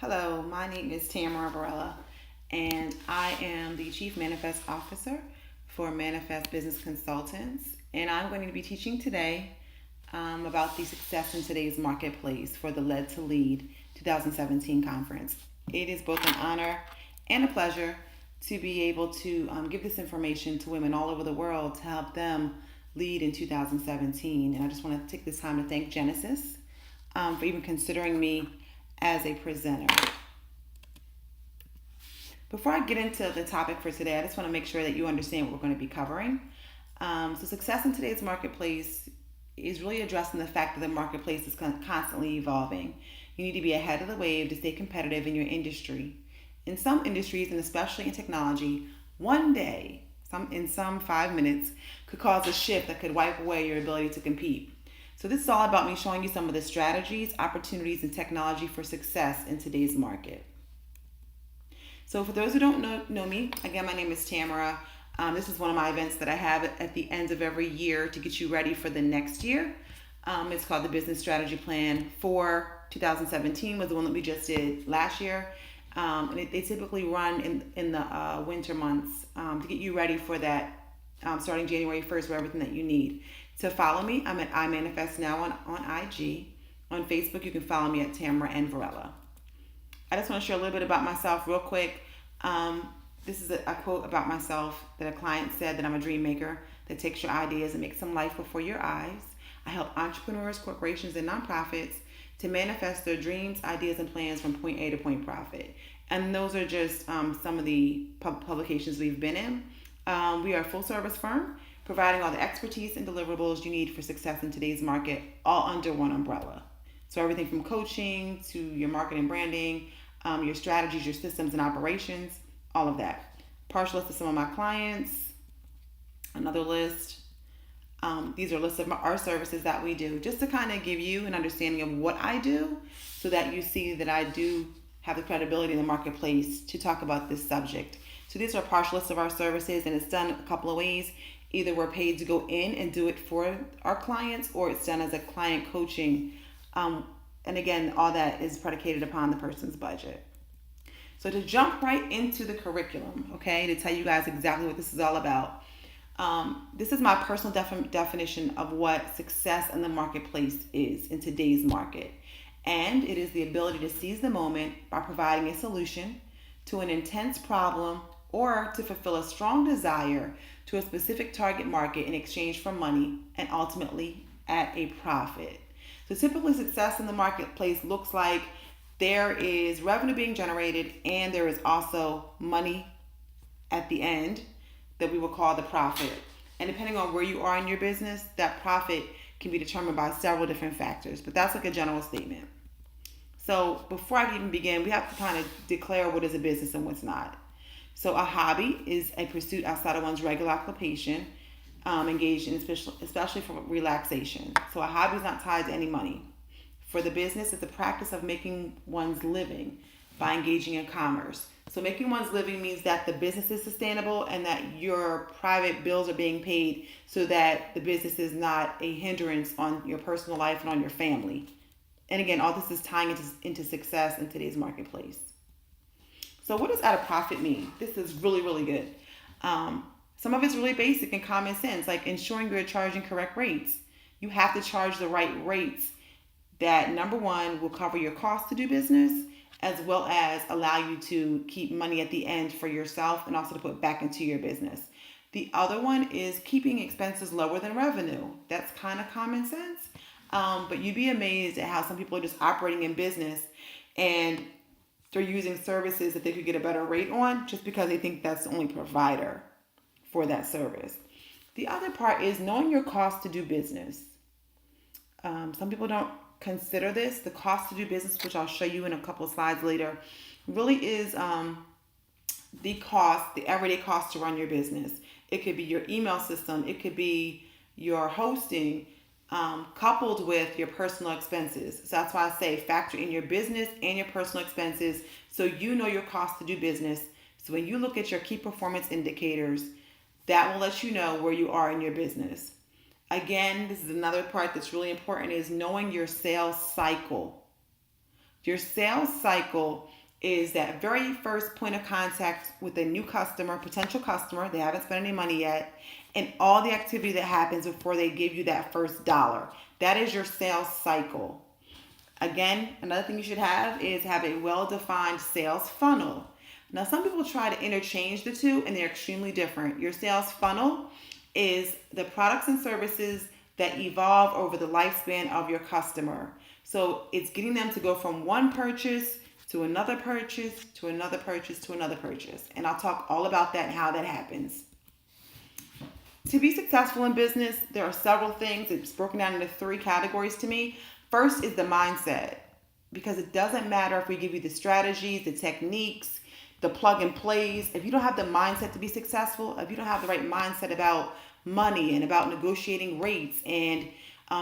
Hello, my name is Tamara Varella, and I am the Chief Manifest Officer for Manifest Business Consultants. And I'm going to be teaching today about the success in today's marketplace for the Led to Lead 2017 conference. It is both an honor and a pleasure to be able to give this information to women all over the world to help them lead in 2017. And I just want to take this time to thank Genesis for even considering me as a presenter. Before I get into the topic for today, I just want to make sure that you understand what we're going to be covering. So success in today's marketplace is really addressing the fact that the marketplace is constantly evolving. You need to be ahead of the wave to stay competitive in your industry. In some industries, and especially in technology, one day, in some 5 minutes, could cause a shift that could wipe away your ability to compete. So this is all about me showing you some of the strategies, opportunities, and technology for success in today's market. So for those who don't know me, again, my name is Tamara. This is one of my events that I have at the end of every year to get you ready for the next year. It's called the Business Strategy Plan for 2017, was the one that we just did last year. And they typically run in the winter months to get you ready for that starting January 1st with everything that you need. To follow me, I'm at iManifestNow on IG. On Facebook, you can follow me at Tamara and Varella. I just want to share a little bit about myself real quick. This is a quote about myself that a client said, that I'm a dream maker that takes your ideas and makes them life before your eyes. I help entrepreneurs, corporations, and nonprofits to manifest their dreams, ideas, and plans from point A to point profit. And those are just some of the publications we've been in. We are a full service firm, providing all the expertise and deliverables you need for success in today's market, all under one umbrella. So everything from coaching to your marketing, branding, your strategies, your systems and operations, all of that. Partial list of some of my clients, another list. These are lists of our services that we do, just to kind of give you an understanding of what I do so that you see that I do have the credibility in the marketplace to talk about this subject. So these are partial lists of our services, and it's done a couple of ways. Either we're paid to go in and do it for our clients, or it's done as a client coaching. And again, all that is predicated upon the person's budget. So to jump right into the curriculum, okay, to tell you guys exactly what this is all about. This is my personal definition of what success in the marketplace is in today's market. And it is the ability to seize the moment by providing a solution to an intense problem or to fulfill a strong desire to a specific target market in exchange for money and ultimately at a profit. So typically success in the marketplace looks like there is revenue being generated and there is also money at the end that we will call the profit. And depending on where you are in your business, that profit can be determined by several different factors, but that's like a general statement. So before I even begin, we have to kind of declare what is a business and what's not. So a hobby is a pursuit outside of one's regular occupation, engaged in especially for relaxation. So a hobby is not tied to any money. For the business, it's the practice of making one's living by engaging in commerce. So making one's living means that the business is sustainable and that your private bills are being paid so that the business is not a hindrance on your personal life and on your family. And again, all this is tying into success in today's marketplace. So what does at a profit mean? This is really, really good. Some of it's really basic and common sense, like ensuring you're charging correct rates. You have to charge the right rates that, number one, will cover your costs to do business, as well as allow you to keep money at the end for yourself and also to put back into your business. The other one is keeping expenses lower than revenue. That's kind of common sense. But you'd be amazed at how some people are just operating in business and they're using services that they could get a better rate on just because they think that's the only provider for that service. The other part is knowing your cost to do business. Some people don't consider this. The cost to do business, which I'll show you in a couple of slides later, really is the cost, the everyday cost to run your business. It could be your email system. It could be your hosting, coupled with your personal expenses. So that's why I say factor in your business and your personal expenses so you know your cost to do business. So when you look at your key performance indicators, that will let you know where you are in your business. Again, this is another part that's really important, is knowing your sales cycle. Your sales cycle is that very first point of contact with a new customer, potential customer, they haven't spent any money yet, and all the activity that happens before they give you that first dollar. That is your sales cycle. Again, another thing you should have a well-defined sales funnel. Now, some people try to interchange the two, and they're extremely different. Your sales funnel is the products and services that evolve over the lifespan of your customer. So it's getting them to go from one purchase to another purchase to another purchase to another purchase. And I'll talk all about that and how that happens. To be successful in business, there are several things. It's broken down into three categories to me. First is the mindset, because it doesn't matter if we give you the strategies, the techniques, the plug and plays. If you don't have the mindset to be successful, if you don't have the right mindset about money and about negotiating rates and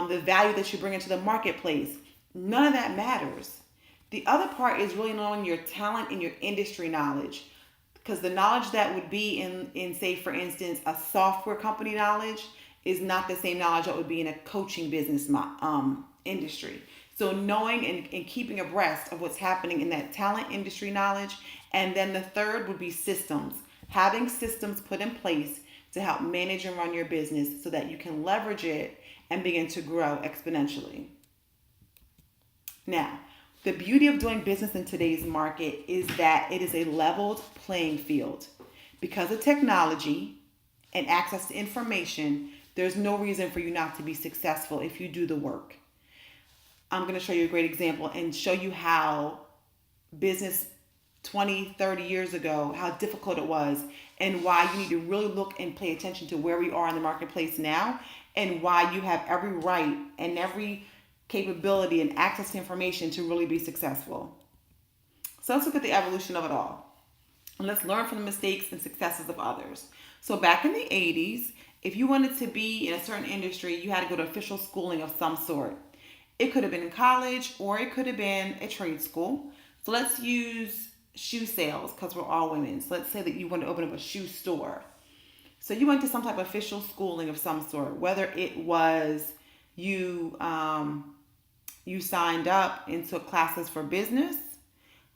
the value that you bring into the marketplace, none of that matters. The other part is really knowing your talent and your industry knowledge, because the knowledge that would be in say, for instance, a software company knowledge is not the same knowledge that would be in a coaching business industry. So knowing and keeping abreast of what's happening in that talent industry knowledge. And then the third would be systems. Having systems put in place to help manage and run your business so that you can leverage it and begin to grow exponentially. Now, the beauty of doing business in today's market is that it is a leveled playing field. Because of technology and access to information, there's no reason for you not to be successful if you do the work. I'm going to show you a great example and show you how business 20, 30 years ago, how difficult it was, and why you need to really look and pay attention to where we are in the marketplace now, and why you have every right and every capability and access to information to really be successful. So let's look at the evolution of it all. And let's learn from the mistakes and successes of others. So back in the 80s, if you wanted to be in a certain industry, you had to go to official schooling of some sort. It could have been in college or it could have been a trade school. So let's use shoe sales because we're all women. So let's say that you want to open up a shoe store. So you went to some type of official schooling of some sort, whether it was you signed up and took classes for business,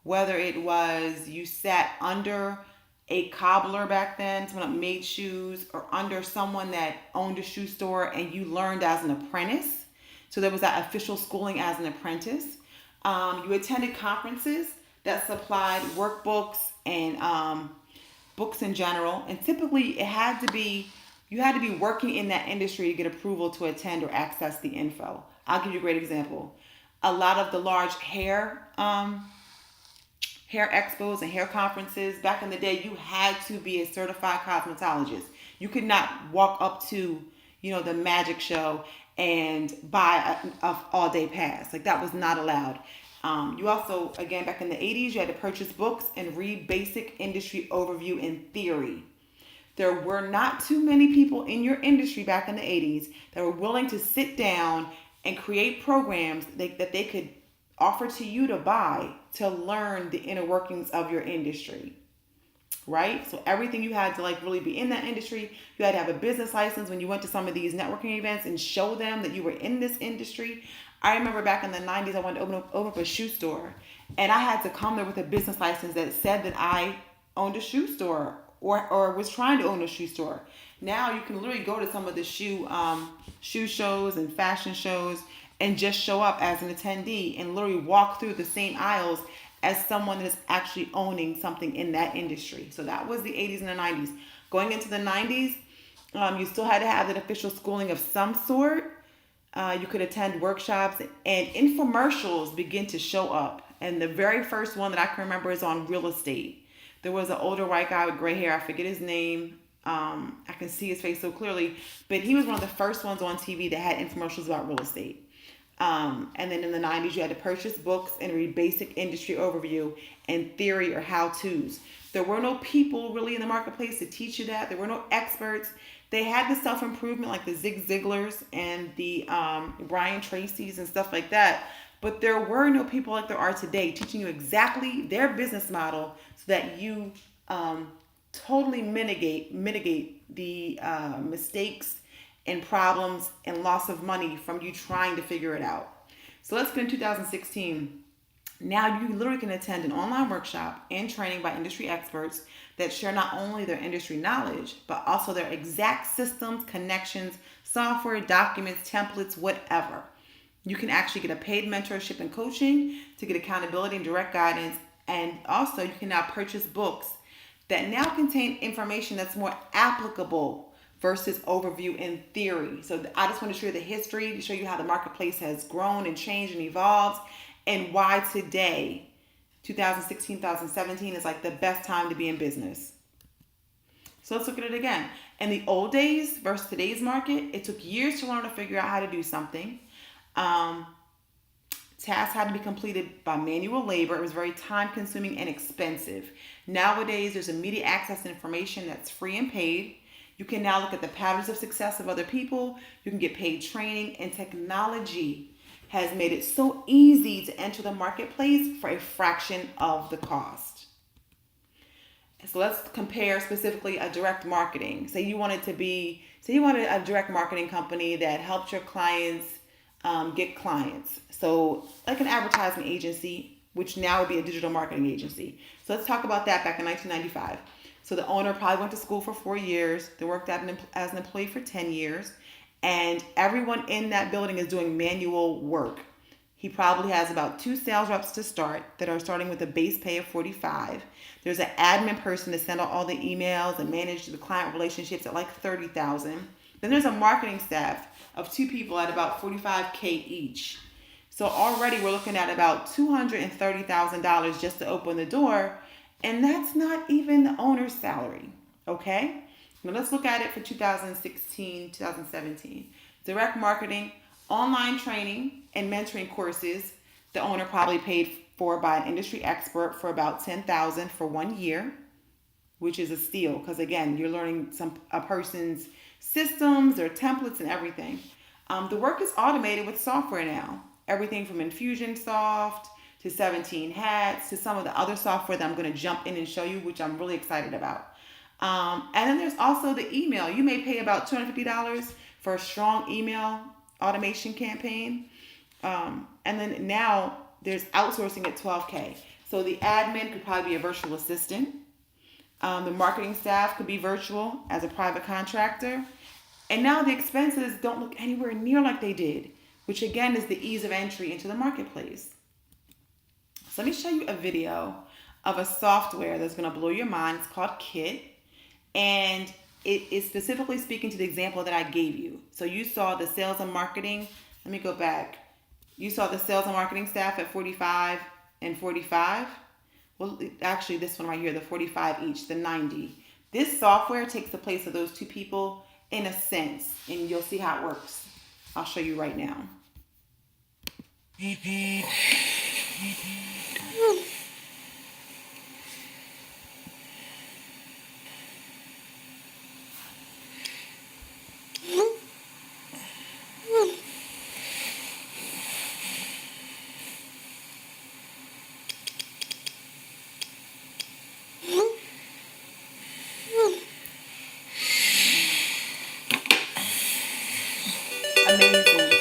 whether it was you sat under a cobbler back then, someone that made shoes, or under someone that owned a shoe store and you learned as an apprentice. So there was that official schooling as an apprentice. You attended conferences that supplied workbooks and books in general. And typically you had to be working in that industry to get approval to attend or access the info. I'll give you a great example. A lot of the large hair expos and hair conferences, back in the day, you had to be a certified cosmetologist. You could not walk up to, the magic show and buy a all-day pass. Like, that was not allowed. You also, again, back in the 80s, you had to purchase books and read basic industry overview and theory. There were not too many people in your industry back in the 80s that were willing to sit down and create programs that they could offer to you to buy to learn the inner workings of your industry, right? So everything you had to really be in that industry. You had to have a business license when you went to some of these networking events and show them that you were in this industry. I remember back in the 90s, I wanted to open up a shoe store, and I had to come there with a business license that said that I owned a shoe store or was trying to own a shoe store. Now you can literally go to some of the shoe shows and fashion shows and just show up as an attendee and literally walk through the same aisles as someone that is actually owning something in that industry. So that was the 80s and the 90s. Going into the 90s, you still had to have an official schooling of some sort. You could attend workshops, and infomercials begin to show up. And the very first one that I can remember is on real estate. There was an older white guy with gray hair. I forget his name. I can see his face so clearly, but he was one of the first ones on TV that had infomercials about real estate. And then in the 90s, you had to purchase books and read basic industry overview and theory or how-tos. There were no people really in the marketplace to teach you that. There were no experts. They had the self-improvement like the Zig Ziglars and the Brian Tracy's and stuff like that. But there were no people like there are today teaching you exactly their business model so that you totally mitigate the mistakes and problems and loss of money from you trying to figure it out. So let's get in 2016. Now you literally can attend an online workshop and training by industry experts that share not only their industry knowledge, but also their exact systems, connections, software, documents, templates, whatever. You can actually get a paid mentorship and coaching to get accountability and direct guidance. And also, you can now purchase books that now contain information that's more applicable versus overview in theory. So I just want to show you the history, to show you how the marketplace has grown and changed and evolved, and why today, 2016, 2017, is like the best time to be in business. So let's look at it again. In the old days versus today's market, it took years to learn to figure out how to do something. Um, Tasks had to be completed by manual labor. It was very time consuming and expensive. Nowadays, there's immediate access to information that's free and paid. You can now look at the patterns of success of other people. You can get paid training, and technology has made it so easy to enter the marketplace for a fraction of the cost. So let's compare specifically a direct marketing. Say you wanted a direct marketing company that helped your clients get clients. So like an advertising agency, which now would be a digital marketing agency. So let's talk about that back in 1995. So the owner probably went to school for 4 years. They worked as an employee for 10 years. And everyone in that building is doing manual work. He probably has about 2 sales reps to start that are starting with a base pay of 45. There's an admin person to send out all the emails and manage the client relationships at like 30,000. Then there's a marketing staff of 2 people at about 45K each. So already we're looking at about $230,000 just to open the door, and that's not even the owner's salary. Okay? Now let's look at it for 2016, 2017. Direct marketing, online training, and mentoring courses. The owner probably paid for by an industry expert for about $10,000 for 1 year, which is a steal because again, you're learning a person's systems, their templates, and everything. The work is automated with software now. Everything from Infusionsoft to 17 Hats to some of the other software that I'm going to jump in and show you, which I'm really excited about. And then there's also the email. You may pay about $250 for a strong email automation campaign. And then now there's outsourcing at $12K. So the admin could probably be a virtual assistant. The marketing staff could be virtual as a private contractor. And now the expenses don't look anywhere near like they did, which again is the ease of entry into the marketplace. So let me show you a video of a software that's going to blow your mind. It's called Kit. And it is specifically speaking to the example that I gave you. So you saw the sales and marketing. Let me go back. You saw the sales and marketing staff at 45 and 45. Well, actually this one right here, the 45 each, the 90. This software takes the place of those 2 people in a sense, and you'll see how it works. I'll show you right now. Amazing.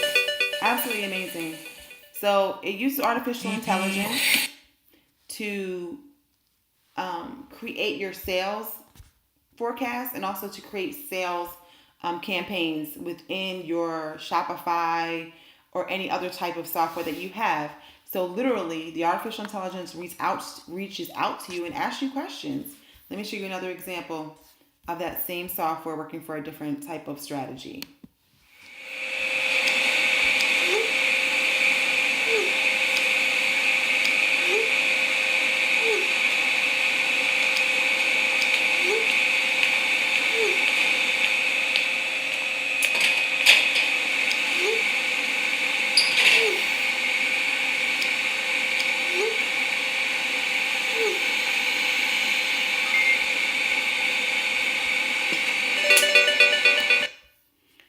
Absolutely amazing. So it uses artificial intelligence to create your sales forecast and also to create sales campaigns within your Shopify or any other type of software that you have. So literally, the artificial intelligence reaches out to you and asks you questions. Let me show you another example of that same software working for a different type of strategy.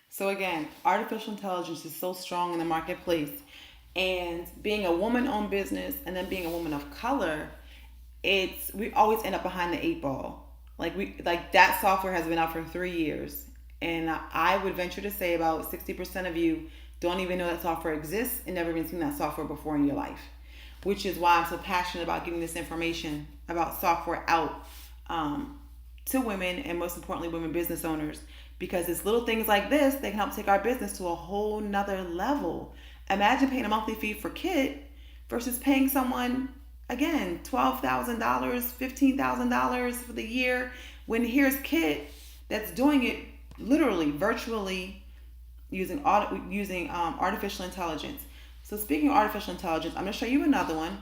So again, artificial intelligence is so strong in the marketplace, and being a woman-owned business and then being a woman of color, we always end up behind the 8 ball. Like that software has been out for 3 years, and I would venture to say about 60% of you don't even know that software exists and never even seen that software before in your life. which is why I'm so passionate about getting this information about software out to women, and most importantly, women business owners, because it's little things like this that can help take our business to a whole nother level. Imagine paying a monthly fee for Kit versus paying someone, again, $12,000, $15,000 for the year, when here's Kit that's doing it literally virtually using artificial intelligence. So speaking of artificial intelligence, I'm going to show you another one,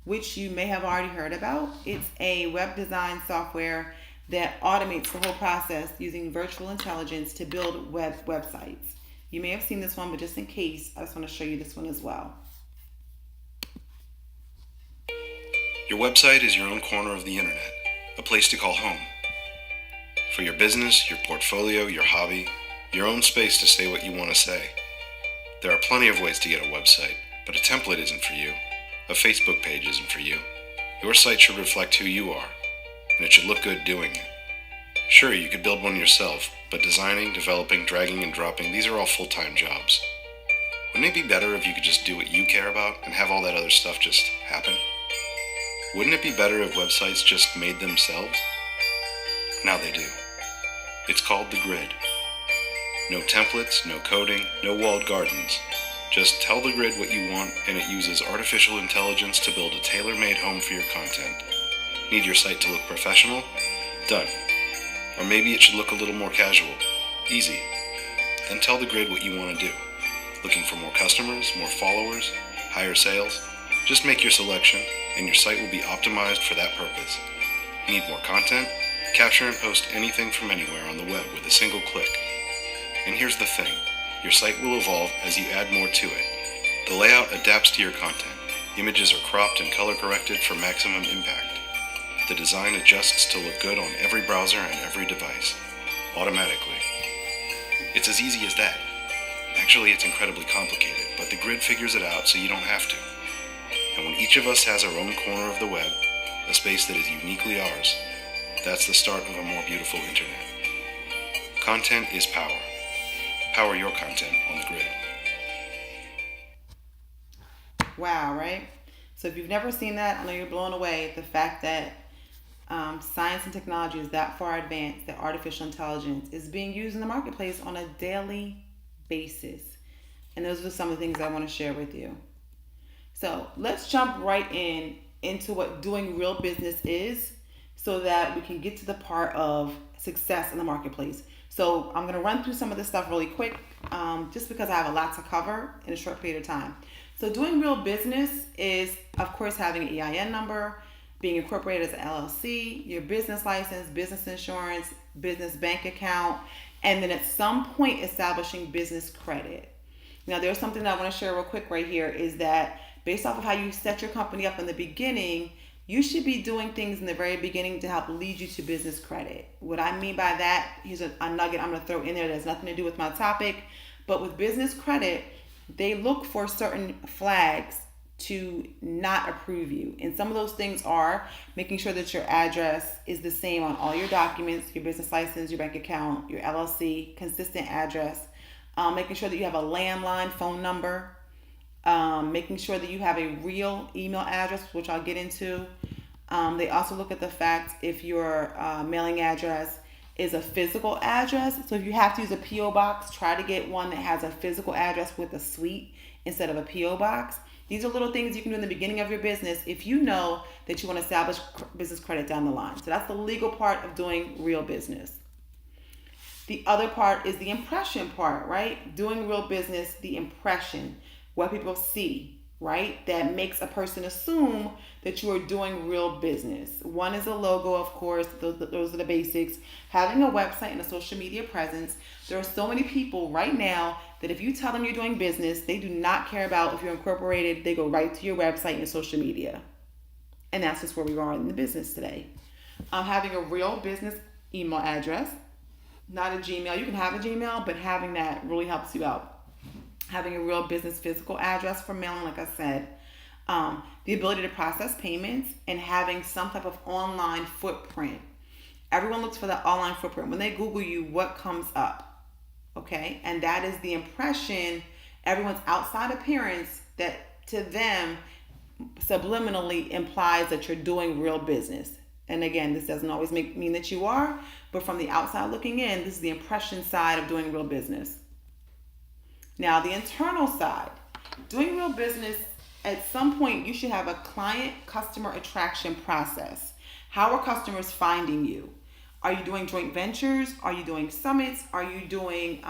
which you may have already heard about. It's a web design software that automates the whole process using virtual intelligence to build websites. You may have seen this one, but just in case, I just want to show you this one as well. Your website is your own corner of the internet, a place to call home. For your business, your portfolio, your hobby, your own space to say what you want to say. There are plenty of ways to get a website, but a template isn't for you. A Facebook page isn't for you. Your site should reflect who you are, and it should look good doing it. Sure, you could build one yourself, but designing, developing, dragging, and dropping, these are all full-time jobs. Wouldn't it be better if you could just do what you care about and have all that other stuff just happen? Wouldn't it be better if websites just made themselves? Now they do. It's called the grid. No templates, no coding, no walled gardens. Just tell the grid what you want, and it uses artificial intelligence to build a tailor-made home for your content. Need your site to look professional? Done. Or maybe it should look a little more casual. Easy. Then tell the grid what you want to do. Looking for more customers, more followers, higher sales? Just make your selection, and your site will be optimized for that purpose. Need more content? Capture and post anything from anywhere on the web with a single click. And here's the thing, your site will evolve as you add more to it. The layout adapts to your content. Images are cropped and color corrected for maximum impact. The design adjusts to look good on every browser and every device, automatically. It's as easy as that. Actually, it's incredibly complicated, but the grid figures it out so you don't have to. And when each of us has our own corner of the web, a space that is uniquely ours, that's the start of a more beautiful internet. Content is power. Power your content on the grid. Wow, right? So if you've never seen that, I know you're blown away at the fact that science and technology is that far advanced that artificial intelligence is being used in the marketplace on a daily basis. And those are some of the things I want to share with you. So let's jump right into what doing real business is so that we can get to the part of success in the marketplace. So I'm going to run through some of this stuff really quick just because I have a lot to cover in a short period of time. So doing real business is, of course, having an EIN number, being incorporated as an LLC, your business license, business insurance, business bank account, and then at some point establishing business credit. Now, there's something that I want to share real quick right here is that based off of how you set your company up in the beginning, you should be doing things in the very beginning to help lead you to business credit. What I mean by that, here's a nugget I'm going to throw in there that has nothing to do with my topic, but with business credit, they look for certain flags to not approve you. And some of those things are making sure that your address is the same on all your documents, your business license, your bank account, your LLC, consistent address, making sure that you have a landline phone number, making sure that you have a real email address, which I'll get into. They also look at the fact if your mailing address is a physical address. So if you have to use a P.O. box, try to get one that has a physical address with a suite instead of a P.O. box. These are little things you can do in the beginning of your business if you know that you want to establish business credit down the line. So that's the legal part of doing real business. The other part is the impression part, right? Doing real business, the impression, what people see, right? That makes a person assume that you are doing real business. One is a logo, of course. Those are the basics. Having a website and a social media presence. There are so many people right now that if you tell them you're doing business, they do not care about if you're incorporated. They go right to your website and your social media. And that's just where we are in the business today. Having a real business email address, not a Gmail. You can have a Gmail, but having that really helps you out. Having a real business physical address for mailing, like I said. The ability to process payments and having some type of online footprint. Everyone looks for that online footprint. When they Google you, what comes up? Okay, and that is the impression, everyone's outside appearance that to them, subliminally implies that you're doing real business. And again, this doesn't always mean that you are, but from the outside looking in, this is the impression side of doing real business. Now, the internal side, doing real business, at some point you should have a client customer attraction process. How are customers finding you? Are you doing joint ventures? Are you doing summits? Are you doing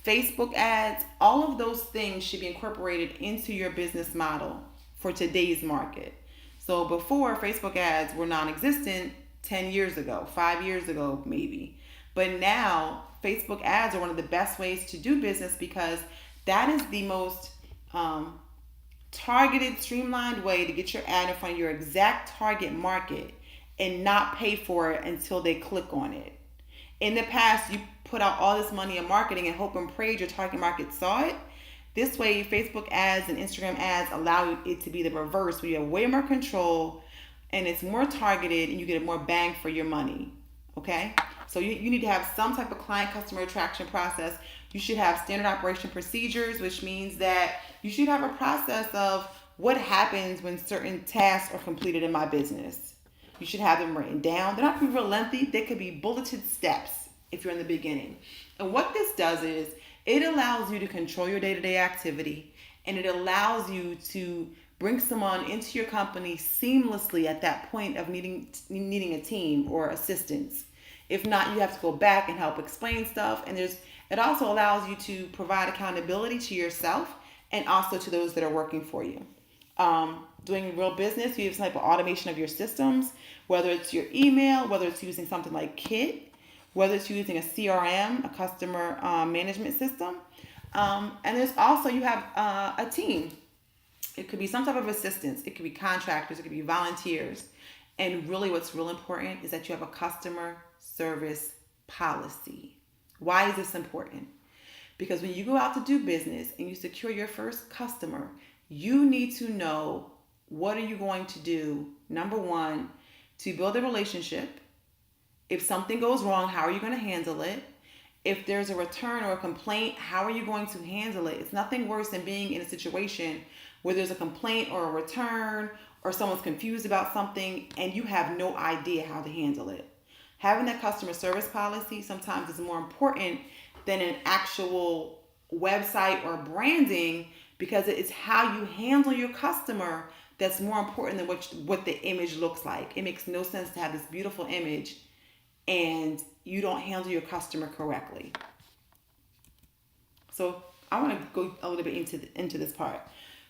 Facebook ads? All of those things should be incorporated into your business model for today's market. So before, Facebook ads were non-existent 10 years ago, 5 years ago maybe. But now Facebook ads are one of the best ways to do business because that is the most targeted, streamlined way to get your ad in front of your exact target market and not pay for it until they click on it. In the past, you put out all this money in marketing and hope and pray your target market saw it. This way, Facebook ads and Instagram ads allow it to be the reverse, where you have way more control and it's more targeted and you get more bang for your money. Okay? So you need to have some type of client customer attraction process. You should have standard operation procedures, which means that you should have a process of what happens when certain tasks are completed in my business. You should have them written down. They're not going to be real lengthy. They could be bulleted steps if you're in the beginning. And what this does is it allows you to control your day-to-day activity, and it allows you to bring someone into your company seamlessly at that point of needing a team or assistance. If not, you have to go back and help explain stuff. And it also allows you to provide accountability to yourself and also to those that are working for you. Doing real business, you have some type of automation of your systems, whether it's your email, whether it's using something like Kit, whether it's using a CRM, a customer management system. And there's also, you have a team. It could be some type of assistance. It could be contractors. It could be volunteers. And really what's real important is that you have a customer service policy. Why is this important? Because when you go out to do business and you secure your first customer, you need to know what are you going to do, number one, to build a relationship. If something goes wrong, how are you going to handle it? If there's a return or a complaint, how are you going to handle it? It's nothing worse than being in a situation where there's a complaint or a return or someone's confused about something and you have no idea how to handle it. Having that customer service policy sometimes is more important than an actual website or branding, because it's how you handle your customer that's more important than what the image looks like. It makes no sense to have this beautiful image and you don't handle your customer correctly. So I want to go a little bit into this part.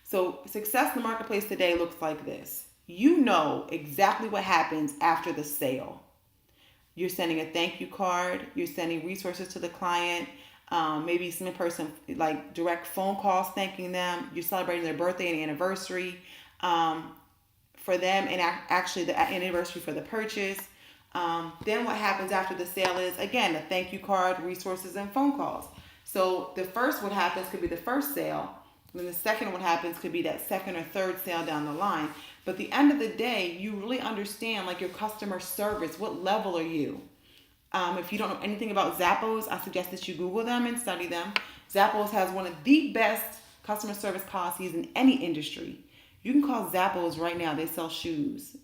So success in the marketplace today looks like this. You know exactly what happens after the sale. You're sending a thank you card. You're sending resources to the client. Maybe some person like direct phone calls thanking them. You're celebrating their birthday and anniversary for them, and actually the anniversary for the purchase. Then what happens after the sale is, again, a thank you card, resources, and phone calls. So the first what happens could be the first sale. And then the second what happens could be that second or third sale down the line. But at the end of the day, you really understand like your customer service. What level are you? If you don't know anything about Zappos, I suggest that you Google them and study them. Zappos has one of the best customer service policies in any industry. You can call Zappos right now. They sell shoes.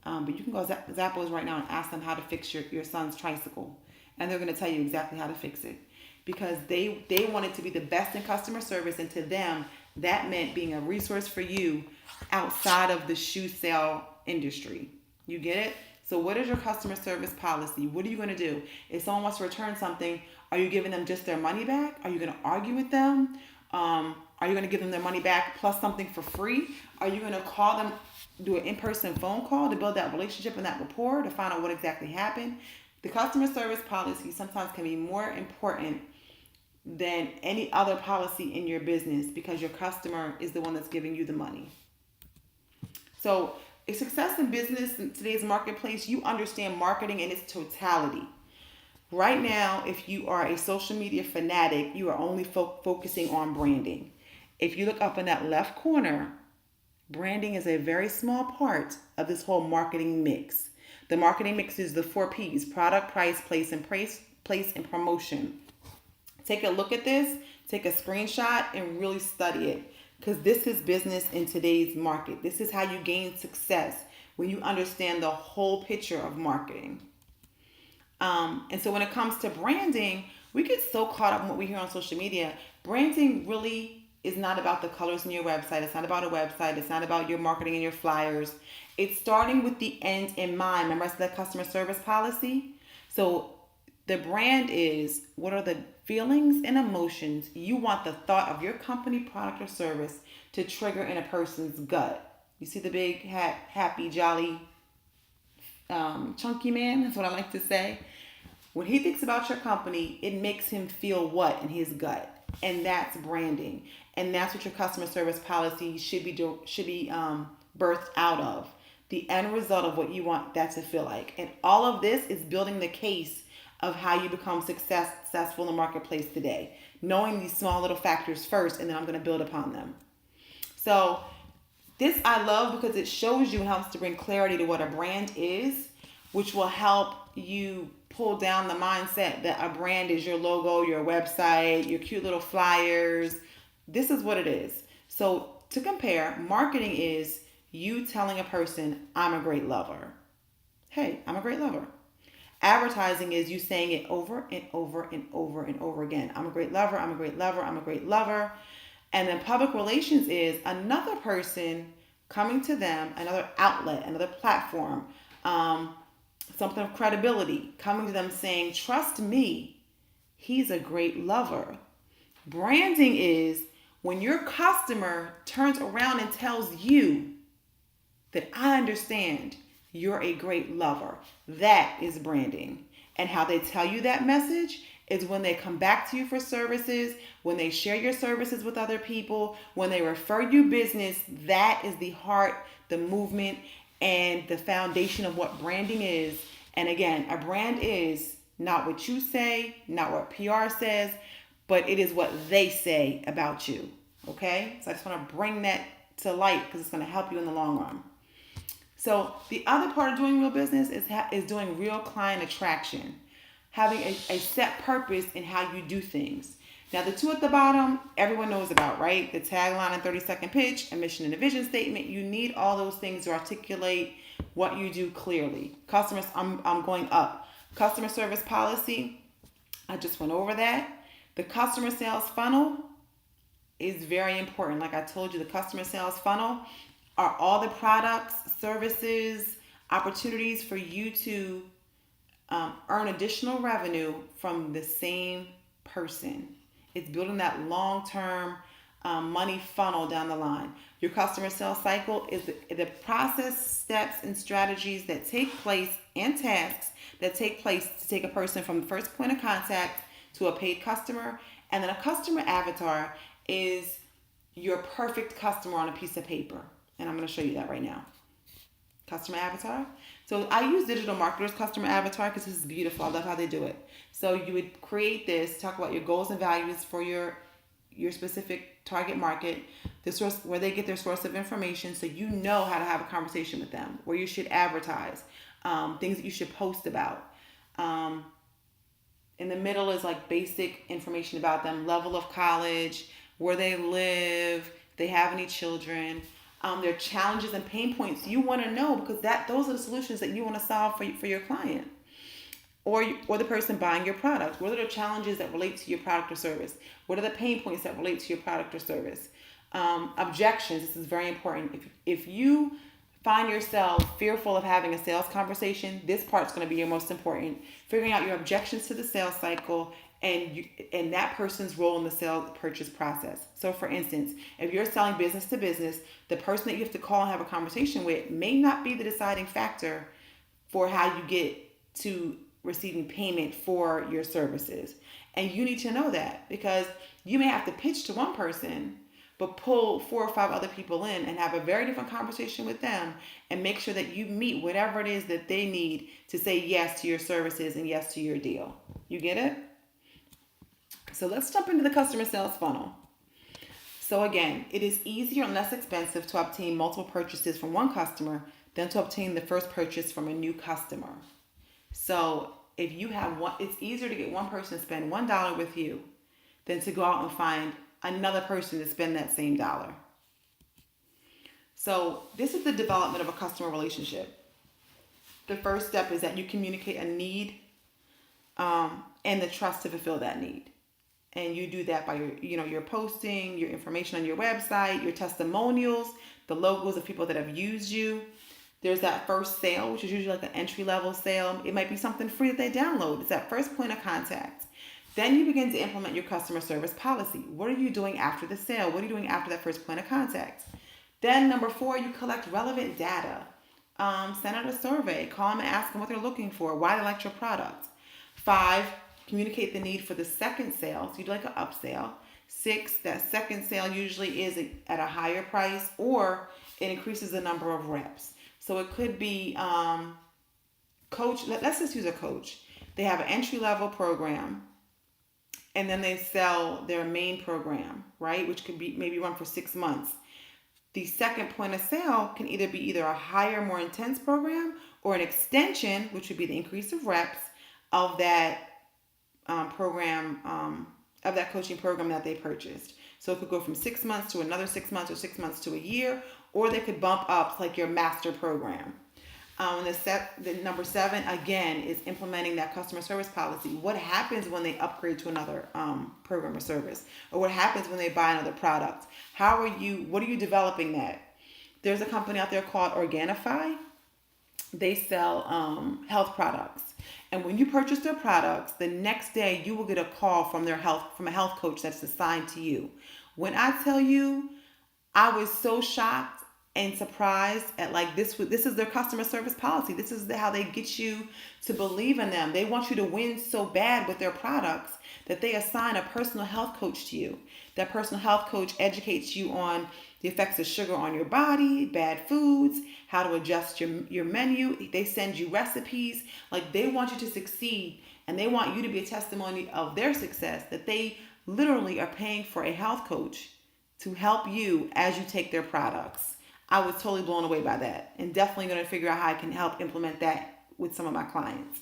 But you can call Zappos right now and ask them how to fix your son's tricycle. And they're going to tell you exactly how to fix it. Because they wanted to be the best in customer service. And to them, that meant being a resource for you outside of the shoe sale industry. You get it? So what is your customer service policy? What are you going to do? If someone wants to return something, are you giving them just their money back? Are you going to argue with them? Are you going to give them their money back plus something for free? Are you going to call them, do an in-person phone call to build that relationship and that rapport to find out what exactly happened? The customer service policy sometimes can be more important than any other policy in your business because your customer is the one that's giving you the money. So a success in business in today's marketplace, you understand marketing in its totality. Right now, if you are a social media fanatic, you are only focusing on branding. If you look up in that left corner, branding is a very small part of this whole marketing mix. The marketing mix is the 4 P's: product, price, place, and promotion. Take a look at this, take a screenshot, and really study it. because this is business in today's market. This is how you gain success, when you understand the whole picture of marketing. And so when it comes to branding, we get so caught up in what we hear on social media. Branding really is not about the colors in your website. It's not about a website. It's not about your marketing and your flyers. It's starting with the end in mind. Remember I said that customer service policy? So the brand is, what are the feelings and emotions you want the thought of your company, product, or service to trigger in a person's gut? You see the big, happy, jolly, chunky man? That's what I like to say. When he thinks about your company, it makes him feel what in his gut? And that's branding. And that's what your customer service policy should be birthed out of. The end result of what you want that to feel like. And all of this is building the case of how you become successful in the marketplace today. Knowing these small little factors first, and then I'm going to build upon them. So this I love because it shows you and helps to bring clarity to what a brand is, which will help you pull down the mindset that a brand is your logo, your website, your cute little flyers. This is what it is. So to compare, marketing is you telling a person, I'm a great lover. Hey, I'm a great lover. Advertising is you saying it over and over and over and over again. I'm a great lover, I'm a great lover, I'm a great lover. And then public relations is another person coming to them, another outlet, another platform, something of credibility, coming to them saying, trust me, he's a great lover. Branding is when your customer turns around and tells you that I understand you're a great lover. That is branding. And how they tell you that message is when they come back to you for services, when they share your services with other people, when they refer you business. That is the heart, the movement, and the foundation of what branding is. And again, a brand is not what you say, not what PR says, but it is what they say about you. Okay? So I just want to bring that to light because it's going to help you in the long run. So the other part of doing real business is doing real client attraction, having a set purpose in how you do things. Now the two at the bottom, everyone knows about, right? The tagline and 30-second pitch, a mission and a vision statement. You need all those things to articulate what you do clearly. Customers, I'm going up. Customer service policy, I just went over that. The customer sales funnel is very important. Like I told you, the customer sales funnel are all the products, services, opportunities for you to earn additional revenue from the same person. It's building that long-term money funnel down the line. Your customer sales cycle is the process, steps, and strategies that take place, and tasks that take place to take a person from the first point of contact to a paid customer. And then a customer avatar is your perfect customer on a piece of paper. And I'm going to show you that right now. Customer avatar. So I use digital marketers customer avatar because this is beautiful. I love how they do it. So you would create this, talk about your goals and values for your specific target market, the source where they get their source of information, so you know how to have a conversation with them, where you should advertise, things that you should post about. In the middle is like basic information about them, level of college, where they live, if they have any children. Their challenges and pain points you want to know, because those are the solutions that you want to solve for your client or the person buying your product. What are the challenges that relate to your product or service? What are the pain points that relate to your product or service? Objections. This is very important. If you find yourself fearful of having a sales conversation, this part's going to be your most important. Figuring out your objections to the sales cycle and that person's role in the sales purchase process. So for instance, if you're selling business to business, the person that you have to call and have a conversation with may not be the deciding factor for how you get to receiving payment for your services. And you need to know that, because you may have to pitch to one person, but pull 4 or 5 other people in and have a very different conversation with them and make sure that you meet whatever it is that they need to say yes to your services and yes to your deal. You get it? So let's jump into the customer sales funnel. So again, it is easier and less expensive to obtain multiple purchases from one customer than to obtain the first purchase from a new customer. So if you have one, it's easier to get one person to spend $1 with you than to go out and find another person to spend that same dollar. So this is the development of a customer relationship. The first step is that you communicate a need, and the trust to fulfill that need. And you do that by your posting, your information on your website, your testimonials, the logos of people that have used you. There's that first sale, which is usually like an entry level sale. It might be something free that they download. It's that first point of contact. Then you begin to implement your customer service policy. What are you doing after the sale? What are you doing after that first point of contact? Then number 4, you collect relevant data. Send out a survey. Call them and ask them what they're looking for, why they like your product. 5, communicate the need for the second sale. So you do like an upsell. 6, that second sale usually is at a higher price, or it increases the number of reps. So it could be coach. Let's just use a coach. They have an entry level program, and then they sell their main program, right? Which could be maybe run for 6 months. The second point of sale can either be a higher, more intense program, or an extension, which would be the increase of reps of that program, of that coaching program that they purchased. So it could go from 6 months to another 6 months, or 6 months to a year, or they could bump up like your master program. The number 7 again is implementing that customer service policy. What happens when they upgrade to another program or service, or what happens when they buy another product? What are you developing that? There's a company out there called Organifi. They sell health products, and when you purchase their products, the next day you will get a call from a health coach that's assigned to you. When I tell you, I was so shocked and surprised at this is their customer service policy. This is how they get you to believe in them. They want you to win so bad with their products that they assign a personal health coach to you. That personal health coach educates you on the effects of sugar on your body, bad foods, how to adjust your menu. They send you recipes. They want you to succeed, and they want you to be a testimony of their success, that they literally are paying for a health coach to help you as you take their products. I was totally blown away by that, and definitely going to figure out how I can help implement that with some of my clients.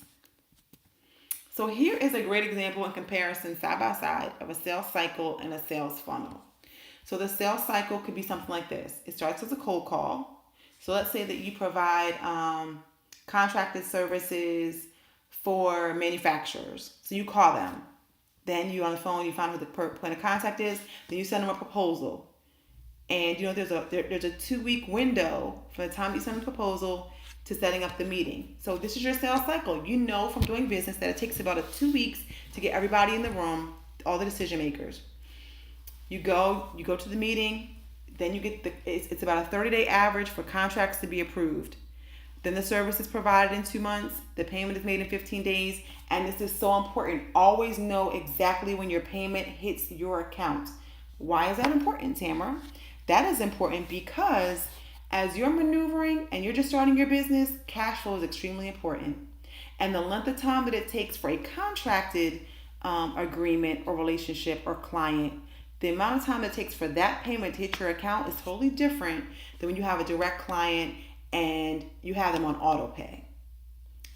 So here is a great example in comparison, side by side, of a sales cycle and a sales funnel. So the sales cycle could be something like this. It starts as a cold call. So let's say that you provide contracted services for manufacturers. So you call them. Then you on the phone, you find who the point of contact is. Then you send them a proposal. And there's a 2-week window from the time you send the proposal to setting up the meeting. So this is your sales cycle. You know from doing business that it takes about 2 weeks to get everybody in the room, all the decision makers. You go to the meeting, then you get it's about a 30-day average for contracts to be approved. Then the service is provided in 2 months. The payment is made in 15 days. And this is so important. Always know exactly when your payment hits your account. Why is that important, Tamara? That is important because as you're maneuvering and you're just starting your business, cash flow is extremely important. And the length of time that it takes for a contracted agreement or relationship or client, the amount of time it takes for that payment to hit your account is totally different than when you have a direct client and you have them on auto pay.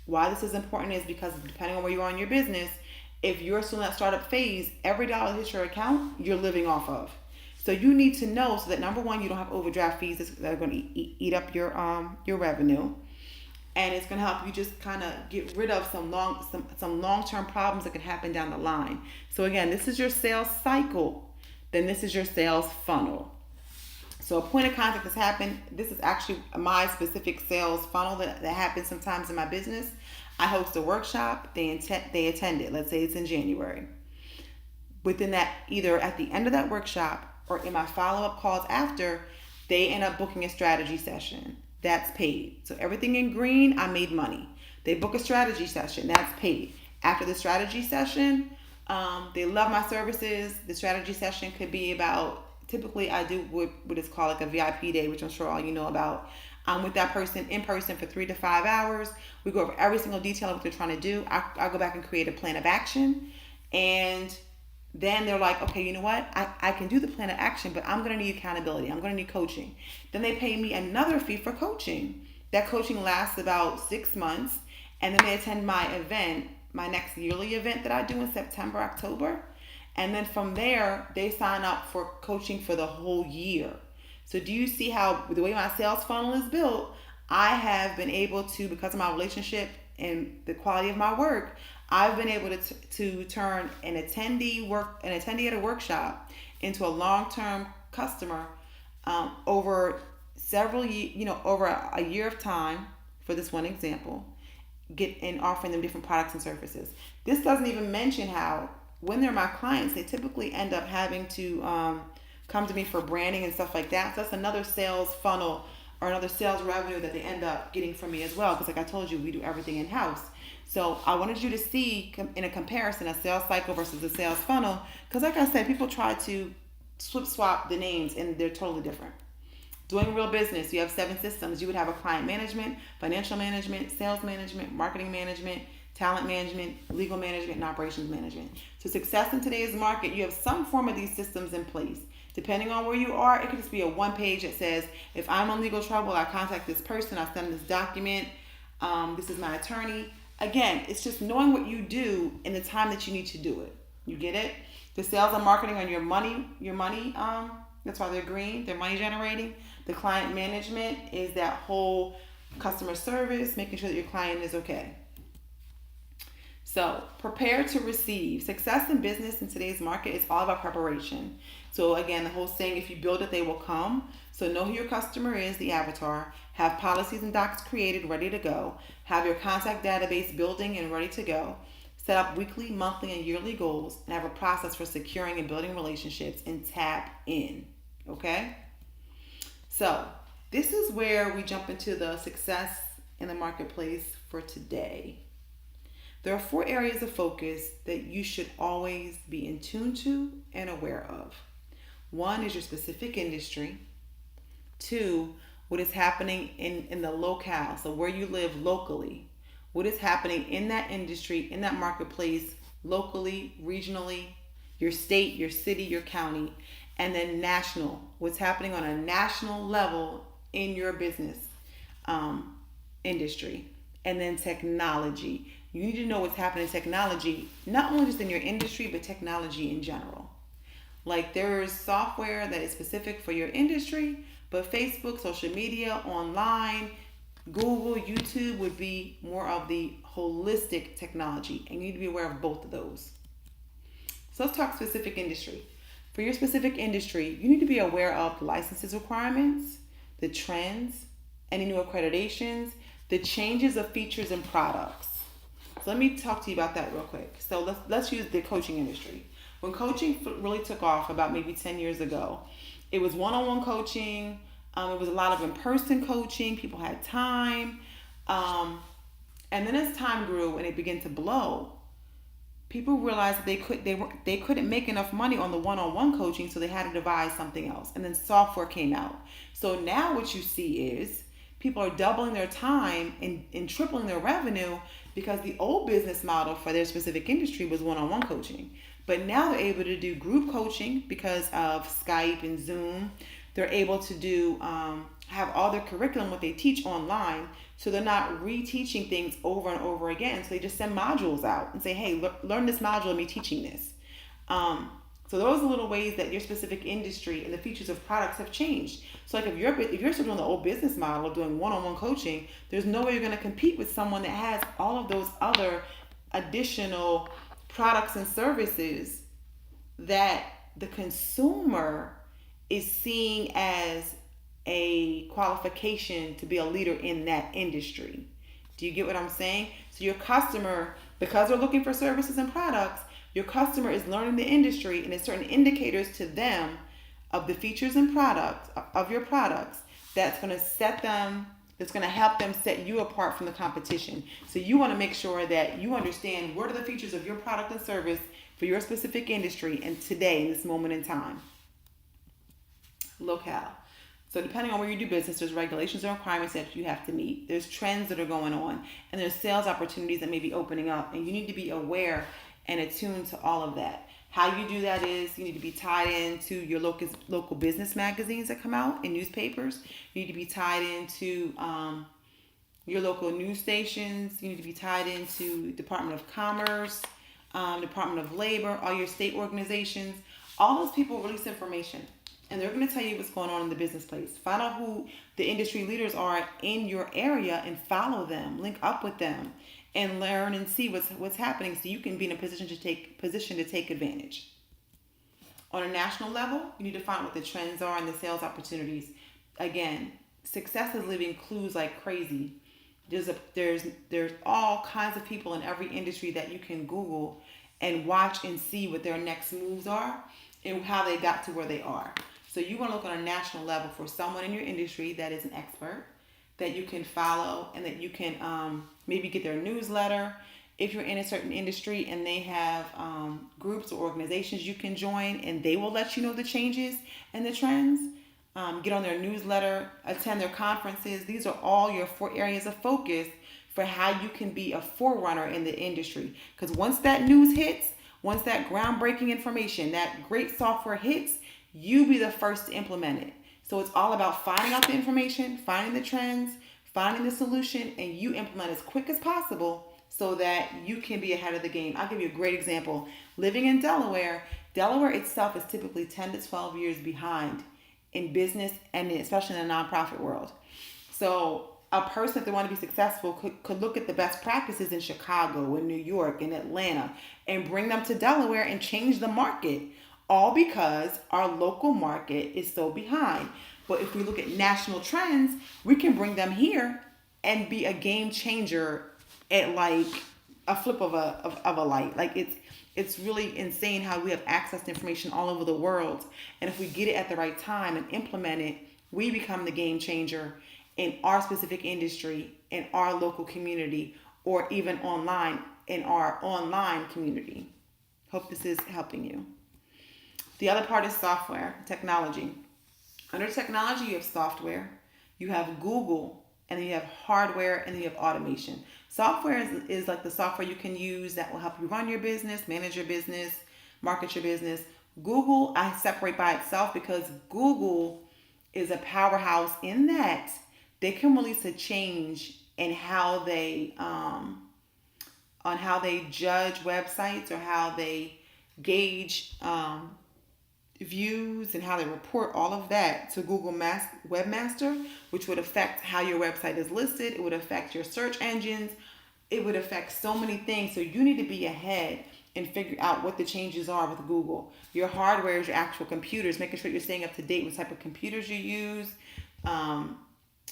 Why this is important is because depending on where you are in your business, if you're still in that startup phase, every dollar that hits your account, you're living off of. So you need to know so that number 1, you don't have overdraft fees that are going to eat up your revenue, and it's going to help you just kind of get rid of some long-term problems that can happen down the line. So again, this is your sales cycle. Then this is your sales funnel. So a point of contact has happened. This is actually my specific sales funnel that happens sometimes in my business. I host a workshop. They attend it. Let's say it's in January. Within that, either at the end of that workshop or in my follow-up calls after, they end up booking a strategy session. That's paid. So everything in green, I made money. They book a strategy session. That's paid. After the strategy session, they love my services. The strategy session could be about, typically I do what is called a VIP day, which I'm sure all you know about. I'm with that person in person for 3 to 5 hours. We go over every single detail of what they're trying to do. I go back and create a plan of action, and then they're like, okay, you know what? I can do the plan of action, but I'm going to need accountability. I'm going to need coaching. Then they pay me another fee for coaching. That coaching lasts about 6 months. And then they attend my event, my next yearly event that I do in September, October. And then from there, they sign up for coaching for the whole year. So do you see how the way my sales funnel is built, I have been able to, because of my relationship and the quality of my work, I've been able to turn an attendee at a workshop into a long-term customer over over a year of time for this one example, get and offering them different products and services. This doesn't even mention how when they're my clients, they typically end up having to come to me for branding and stuff like that. So that's another sales funnel or another sales revenue that they end up getting from me as well. Because like I told you, we do everything in house. So I wanted you to see in a comparison a sales cycle versus a sales funnel. Because like I said, people try to swap the names and they're totally different. Doing real business, you have 7 systems. You would have a client management, financial management, sales management, marketing management, talent management, legal management, and operations management. So success in today's market, you have some form of these systems in place. Depending on where you are, it could just be a one page that says, if I'm in legal trouble, I contact this person, I send this document, this is my attorney. Again, it's just knowing what you do in the time that you need to do it. You get it? The sales and marketing on your money, that's why they're green, they're money generating. The client management is that whole customer service, making sure that your client is okay. So prepare to receive. Success in business in today's market is all about preparation. So again, the whole saying, if you build it, they will come. So know who your customer is, the avatar. Have policies and docs created, ready to go. Have your contact database building and ready to go. Set up weekly, monthly, and yearly goals, and have a process for securing and building relationships, and tap in. Okay? So this is where we jump into the success in the marketplace for today. There are 4 areas of focus that you should always be in tune to and aware of. 1 is your specific industry. 2, what is happening in the locale, so where you live locally. What is happening in that industry, in that marketplace, locally, regionally, your state, your city, your county. And then national, what's happening on a national level in your business industry. And then technology. You need to know what's happening in technology, not only just in your industry, but technology in general. Like there's software that is specific for your industry, but Facebook, social media, online, Google, YouTube would be more of the holistic technology. And you need to be aware of both of those. So let's talk specific industry. For your specific industry, you need to be aware of the licenses requirements, the trends, any new accreditations, the changes of features and products. So let me talk to you about that real quick. So let's use the coaching industry. When coaching really took off about maybe 10 years ago, it was one-on-one coaching. It was a lot of in-person coaching. People had time. And then as time grew and it began to blow, people realized that they couldn't make enough money on the one-on-one coaching, so they had to devise something else. And then software came out. So now what you see is people are doubling their time and tripling their revenue because the old business model for their specific industry was one-on-one coaching. But now they're able to do group coaching because of Skype and Zoom. They're able to do have all their curriculum, what they teach online, so they're not reteaching things over and over again. So they just send modules out and say, hey, learn this module of me teaching this. So those are little ways that your specific industry and the features of products have changed. So like if you're still doing the old business model of doing one-on-one coaching, there's no way you're going to compete with someone that has all of those other additional products and services that the consumer is seeing as a qualification to be a leader in that industry. Do you get what I'm saying? So your customer, because they're looking for services and products, your customer is learning the industry, and there's certain indicators to them of the features and products of your products that's going to help them set you apart from the competition. So you want to make sure that you understand what are the features of your product and service for your specific industry and today in this moment in time. Locale. So depending on where you do business, there's regulations and requirements that you have to meet. There's trends that are going on, and there's sales opportunities that may be opening up, and you need to be aware and attuned to all of that. How you do that is you need to be tied into your local business magazines that come out and newspapers. You need to be tied into your local news stations. You need to be tied into Department of Commerce, Department of Labor, all your state organizations. All those people release information. and they're going to tell you what's going on in the business place. Find out who the industry leaders are in your area and follow them. Link up with them and learn and see what's happening so you can be in a position to take advantage. On a national level, you need to find what the trends are and the sales opportunities. Again, success is leaving clues like crazy. There's all kinds of people in every industry that you can Google and watch and see what their next moves are and how they got to where they are. So you want to look on a national level for someone in your industry that is an expert that you can follow and that you can maybe get their newsletter. If you're in a certain industry and they have groups or organizations you can join and they will let you know the changes and the trends, get on their newsletter, attend their conferences. These are all your 4 areas of focus for how you can be a forerunner in the industry. Because once that news hits, once that groundbreaking information, that great software hits, you be the first to implement it. So it's all about finding out the information, finding the trends, finding the solution, and you implement as quick as possible so that you can be ahead of the game. I'll give you a great example. Living in Delaware, Delaware itself is typically 10 to 12 years behind in business and especially in the nonprofit world. So a person, if they want to be successful, could look at the best practices in Chicago, in New York, in Atlanta, and bring them to Delaware and change the market, all because our local market is so behind. But if we look at national trends, we can bring them here and be a game changer at like a flip of a light. Like it's really insane how we have access to information all over the world. And if we get it at the right time and implement it, we become the game changer in our specific industry, in our local community, or even online in our online community. Hope this is helping you. The other part is software, technology. Under technology, you have software, you have Google, and then you have hardware, and then you have automation. Software is like the software you can use that will help you run your business, manage your business, market your business. Google, I separate by itself because Google is a powerhouse in that they can release a change in how they on how they judge websites or how they gauge views and how they report all of that to Google Webmaster, which would affect how your website is listed. It would affect your search engines. It would affect so many things. So you need to be ahead and figure out what the changes are with Google. Your hardware is your actual computers, making sure you're staying up to date with the type of computers you use.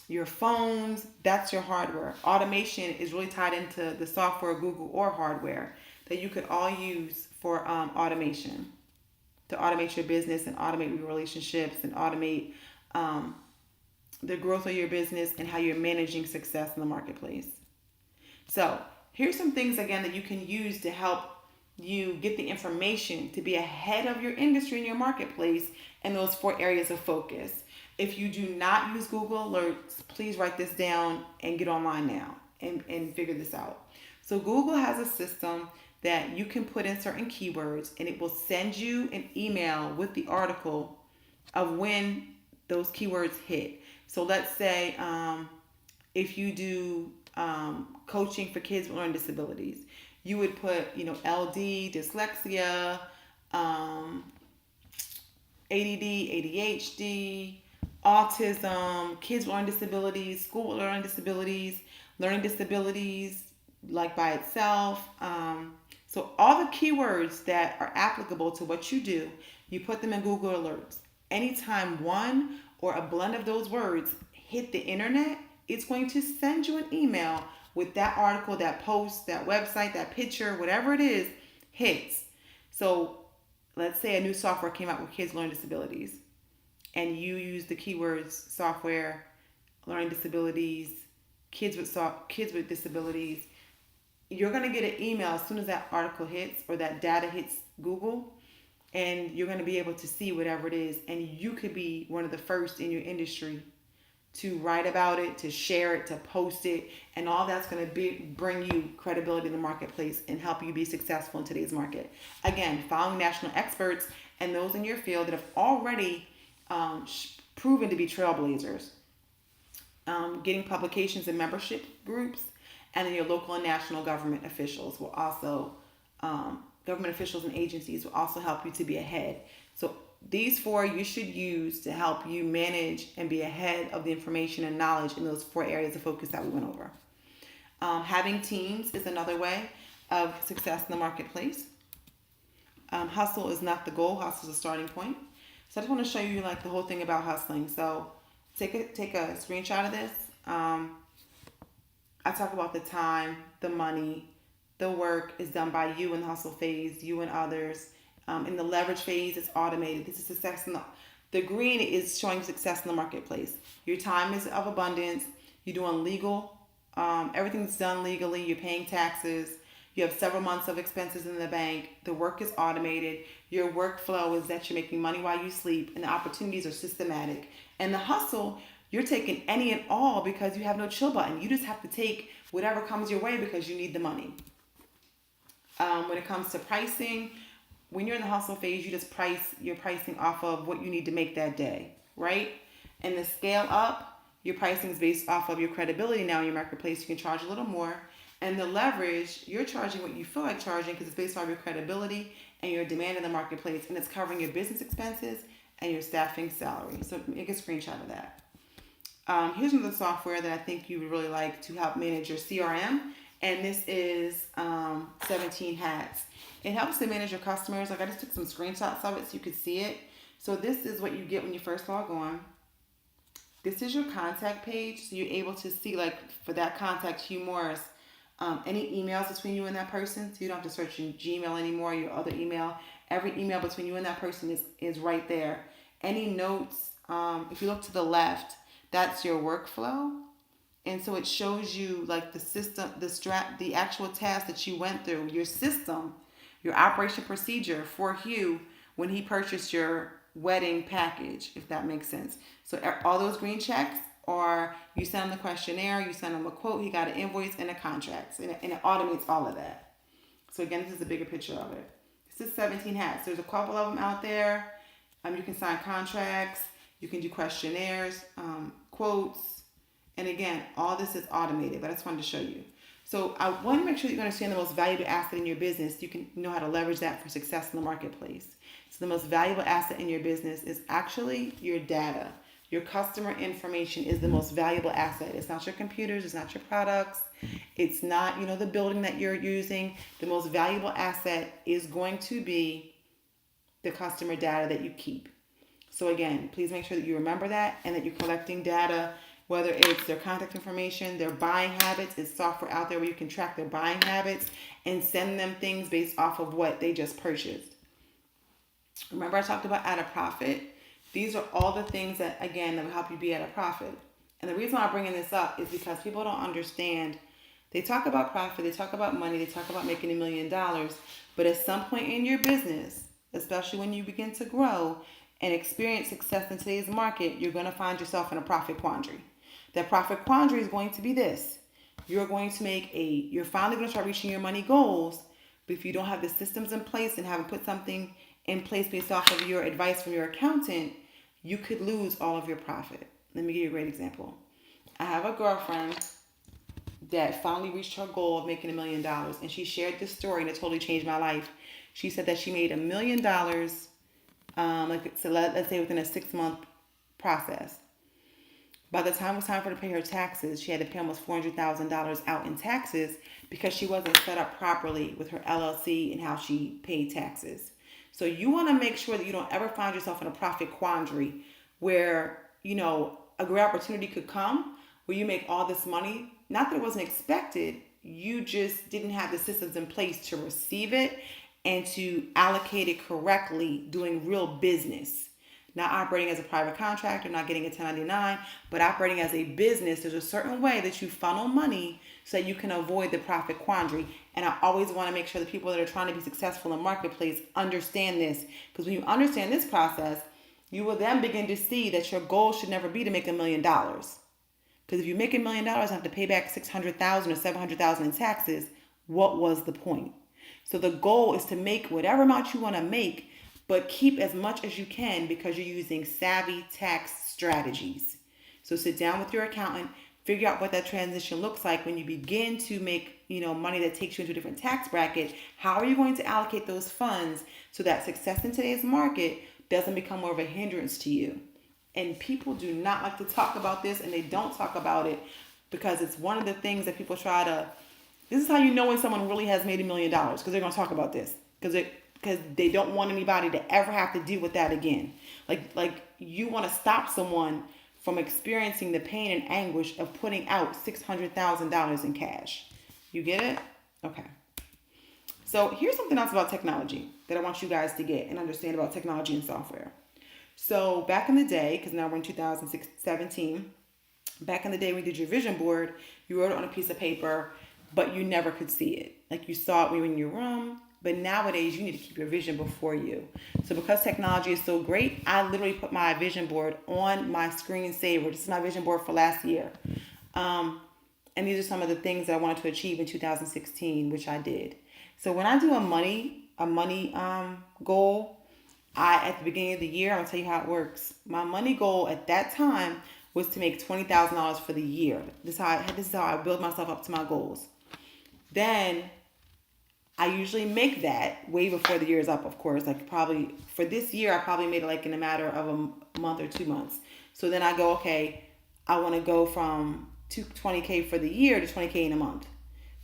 Your phones, that's your hardware. Automation is really tied into the software, Google, or hardware that you could all use for automation, to automate your business and automate your relationships and automate the growth of your business and how you're managing success in the marketplace. So here's some things, again, that you can use to help you get the information to be ahead of your industry and your marketplace in those 4 areas of focus. If you do not use Google Alerts, please write this down and get online now and figure this out. So Google has a system that you can put in certain keywords and it will send you an email with the article of when those keywords hit. So let's say if you do coaching for kids with learning disabilities, you would put, LD, dyslexia, ADD, ADHD, autism, kids with learning disabilities, school with learning disabilities like by itself. So all the keywords that are applicable to what you do, you put them in Google Alerts. Anytime one or a blend of those words hit the internet, it's going to send you an email with that article, that post, that website, that picture, whatever it is, hits. So let's say a new software came out with kids with learning disabilities and you use the keywords software, learning disabilities, kids with disabilities. You're going to get an email as soon as that article hits or that data hits Google, and you're going to be able to see whatever it is, and you could be one of the first in your industry to write about it, to share it, to post it, and all that's going to bring you credibility in the marketplace and help you be successful in today's market. Again, following national experts and those in your field that have already proven to be trailblazers, getting publications and membership groups, and then your local and national government officials will also, government officials and agencies will also help you to be ahead. So these four you should use to help you manage and be ahead of the information and knowledge in those four areas of focus that we went over. Having teams is another way of success in the marketplace. Hustle is not the goal. Hustle is a starting point. So I just want to show you like the whole thing about hustling. So take a screenshot of this. I talk about the time, the money, the work is done by you in the hustle phase, you and others. In the leverage phase, it's automated. This is success in the green is showing success in the marketplace. Your time is of abundance. You're doing legal. Everything's done legally. You're paying taxes. You have several months of expenses in the bank. The work is automated. Your workflow is that you're making money while you sleep, and the opportunities are systematic. And the hustle, you're taking any and all because you have no chill button. You just have to take whatever comes your way because you need the money. When it comes to pricing, when you're in the hustle phase, you're pricing off of what you need to make that day, right? And the scale up, your pricing is based off of your credibility now in your marketplace. You can charge a little more. And the leverage, you're charging what you feel like charging because it's based on your credibility and your demand in the marketplace, and it's covering your business expenses and your staffing salary. So make a screenshot of that. Here's another software that I think you would really like to help manage your CRM, and this is 17 Hats. It helps to manage your customers. Like I just took some screenshots of it so you could see it. So this is what you get when you first log on. This is your contact page, so you're able to see, like, for that contact, Hugh Morris, any emails between you and that person, so you don't have to search in Gmail anymore, your other email. Every email between you and that person is right there. Any notes, if you look to the left, that's your workflow. And so it shows you like the system, the actual task that you went through, your system, your operation procedure for Hugh when he purchased your wedding package, if that makes sense. So all those green checks, or you send him the questionnaire, you send him a quote, he got an invoice and a contract, and it automates all of that. So again, this is a bigger picture of it. This is 17 Hats. There's a couple of them out there. You can sign contracts, you can do questionnaires, quotes, and again, all this is automated, but I just wanted to show you. So I want to make sure that you understand the most valuable asset in your business. You can know how to leverage that for success in the marketplace. So the most valuable asset in your business is actually your data. Your customer information is the most valuable asset. It's not your computers, it's not your products, it's not, the building that you're using. The most valuable asset is going to be the customer data that you keep. So again, please make sure that you remember that and that you're collecting data, whether it's their contact information, their buying habits. It's software out there where you can track their buying habits and send them things based off of what they just purchased. Remember I talked about at a profit? These are all the things that, again, that will help you be at a profit. And the reason why I'm bringing this up is because people don't understand. They talk about profit, they talk about money, they talk about making $1 million. But at some point in your business, especially when you begin to grow and experience success in today's market, you're going to find yourself in a profit quandary. That profit quandary is going to be this. You're finally going to start reaching your money goals, but if you don't have the systems in place and haven't put something in place based off of your advice from your accountant, you could lose all of your profit. Let me give you a great example. I have a girlfriend that finally reached her goal of making $1 million, and she shared this story, and it totally changed my life. She said that she made $1 million, let's say within a 6-month process. By the time it was time for her to pay her taxes, she had to pay almost $400,000 out in taxes because she wasn't set up properly with her LLC and how she paid taxes. So you want to make sure that you don't ever find yourself in a profit quandary where, a great opportunity could come where you make all this money. Not that it wasn't expected, you just didn't have the systems in place to receive it and to allocate it correctly, doing real business. Not operating as a private contractor, not getting a 1099, but operating as a business. There's a certain way that you funnel money so that you can avoid the profit quandary. And I always want to make sure that people that are trying to be successful in the marketplace understand this. Because when you understand this process, you will then begin to see that your goal should never be to make $1 million. Because if you make $1 million and have to pay back $600,000 or $700,000 in taxes, what was the point? So the goal is to make whatever amount you want to make, but keep as much as you can because you're using savvy tax strategies. So sit down with your accountant, figure out what that transition looks like when you begin to make, money that takes you into a different tax bracket. How are you going to allocate those funds so that success in today's market doesn't become more of a hindrance to you. And people do not like to talk about this, and they don't talk about it because it's one of the things that people try to. This is how you know when someone really has made $1 million, because they're going to talk about this because they don't want anybody to ever have to deal with that again. Like you want to stop someone from experiencing the pain and anguish of putting out $600,000 in cash. You get it? Okay. So here's something else about technology that I want you guys to get and understand about technology and software. So back in the day, because now we're in 2017, back in the day when you did your vision board, you wrote it on a piece of paper, but you never could see it. Like you saw it when you were in your room, but nowadays you need to keep your vision before you. So because technology is so great, I literally put my vision board on my screensaver. This is my vision board for last year. And these are some of the things that I wanted to achieve in 2016, which I did. So when I do a money goal, at the beginning of the year, I'm gonna tell you how it works. My money goal at that time was to make $20,000 for the year. This is how I build myself up to my goals. Then I usually make that way before the year is up, of course. Like probably for this year, I probably made it like in a matter of a month or 2 months. So then I go, okay, I want to go from 20K for the year to 20K in a month.